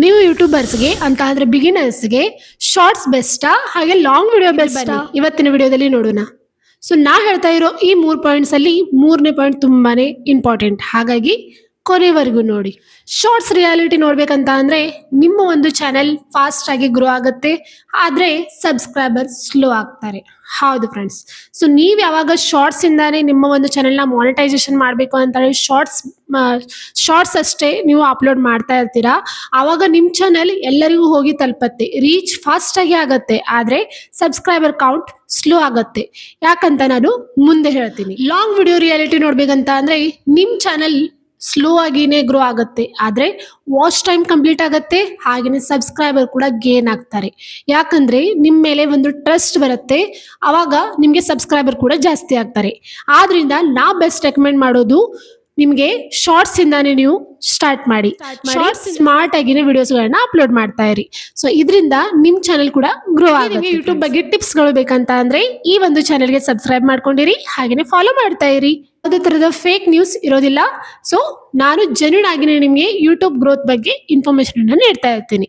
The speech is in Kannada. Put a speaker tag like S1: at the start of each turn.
S1: ನೀವು ಯೂಟ್ಯೂಬರ್ಸ್ಗೆ ಅಂತ ಅಂದ್ರೆ ಬಿಗಿನರ್ಸ್ಗೆ ಶಾರ್ಟ್ಸ್ ಬೆಸ್ಟಾ ಹಾಗೆ ಲಾಂಗ್ ವಿಡಿಯೋ ಬೆಸ್ಟಾ ಇವತ್ತಿನ ವಿಡಿಯೋದಲ್ಲಿ ನೋಡೋಣ. ಸೊ ನಾ ಹೇಳ್ತಾ ಇರೋ ಈ 3 ಪಾಯಿಂಟ್ಸ್ ಅಲ್ಲಿ 3ನೇ ಪಾಯಿಂಟ್ ತುಂಬಾನೇ ಇಂಪಾರ್ಟೆಂಟ್, ಹಾಗಾಗಿ ಕೊನೆವರೆಗೂ ನೋಡಿ. ಶಾರ್ಟ್ಸ್ ರಿಯಾಲಿಟಿ ನೋಡ್ಬೇಕಂತ ಅಂದ್ರೆ ನಿಮ್ಮ ಒಂದು ಚಾನೆಲ್ ಫಾಸ್ಟ್ ಆಗಿ ಗ್ರೋ ಆಗುತ್ತೆ, ಆದ್ರೆ ಸಬ್ಸ್ಕ್ರೈಬರ್ ಸ್ಲೋ ಆಗ್ತಾರೆ. ಹೌದು ಫ್ರೆಂಡ್ಸ್. ಸೊ ನೀವು ಯಾವಾಗ ಶಾರ್ಟ್ಸ್ ಇಂದಾನೆ ನಿಮ್ಮ ಒಂದು ಚಾನೆಲ್ನ ಮಾನಿಟೈಸೇಷನ್ ಮಾಡಬೇಕು ಅಂತ ಹೇಳಿ ಶಾರ್ಟ್ಸ್ ಅಷ್ಟೇ ನೀವು ಅಪ್ಲೋಡ್ ಮಾಡ್ತಾ ಇರ್ತೀರಾ, ಆವಾಗ ನಿಮ್ಮ ಚಾನೆಲ್ ಎಲ್ಲರಿಗೂ ಹೋಗಿ ತಲುಪತ್ತೆ, ರೀಚ್ ಫಾಸ್ಟ್ ಆಗಿ ಆಗತ್ತೆ, ಆದ್ರೆ ಸಬ್ಸ್ಕ್ರೈಬರ್ ಕೌಂಟ್ ಸ್ಲೋ ಆಗತ್ತೆ. ಯಾಕಂತ ನಾನು ಮುಂದೆ ಹೇಳ್ತೀನಿ. ಲಾಂಗ್ ವಿಡಿಯೋ ರಿಯಾಲಿಟಿ ನೋಡ್ಬೇಕಂತ ಅಂದ್ರೆ ನಿಮ್ ಚಾನೆಲ್ ಸ್ಲೋ ಆಗಿನೇ ಗ್ರೋ ಆಗುತ್ತೆ, ಆದ್ರೆ ವಾಚ್ ಟೈಮ್ ಕಂಪ್ಲೀಟ್ ಆಗುತ್ತೆ, ಹಾಗೇನೆ ಸಬ್ಸ್ಕ್ರೈಬರ್ ಕೂಡ ಗೇನ್ ಆಗ್ತಾರೆ. ಯಾಕಂದ್ರೆ ನಿಮ್ಮ ಮೇಲೆ ಒಂದು ಟ್ರಸ್ಟ್ ಬರುತ್ತೆ, ಅವಾಗ ನಿಮಗೆ ಸಬ್ಸ್ಕ್ರೈಬರ್ ಕೂಡ ಜಾಸ್ತಿ ಆಗ್ತಾರೆ. ಆದ್ರಿಂದ ನಾ ಬೆಸ್ಟ್ ರೆಕಮೆಂಡ್ ಮಾಡೋದು ನಿಮಗೆ ಶಾರ್ಟ್ಸ್ ಇಂದಾನೆ ನೀವು ಸ್ಟಾರ್ಟ್ ಮಾಡಿ. ಶಾರ್ಟ್ಸ್ ಸ್ಮಾರ್ಟ್ ಆಗಿನೇ ವಿಡಿಯೋಸ್ಗಳನ್ನ ಅಪ್ಲೋಡ್ ಮಾಡ್ತಾ ಇರಿ. ಸೊ ಇದರಿಂದ ನಿಮ್ ಚಾನೆಲ್ ಕೂಡ ಗ್ರೋ ಆಗುತ್ತೆ. ಯೂಟ್ಯೂಬ್ ಬಗ್ಗೆ ಟಿಪ್ಸ್ ಗಳು ಬೇಕಂತ ಅಂದ್ರೆ ಈ ಒಂದು ಚಾನೆಲ್ಗೆ ಸಬ್ಸ್ಕ್ರೈಬ್ ಮಾಡ್ಕೊಂಡಿರಿ, ಹಾಗೇನೆ ಫಾಲೋ ಮಾಡ್ತಾ ಇರಿ. ಯಾವುದೇ ತರದ ಫೇಕ್ ನ್ಯೂಸ್ ಇರೋದಿಲ್ಲ. ಸೊ ನಾನು ಜೆನ್ಯೂನ್ ಆಗಿನೇ ನಿಮಗೆ ಯೂಟ್ಯೂಬ್ ಗ್ರೋತ್ ಬಗ್ಗೆ ಇನ್ಫಾರ್ಮೇಶನ್ ನೀಡ್ತಾ ಇರ್ತೀನಿ.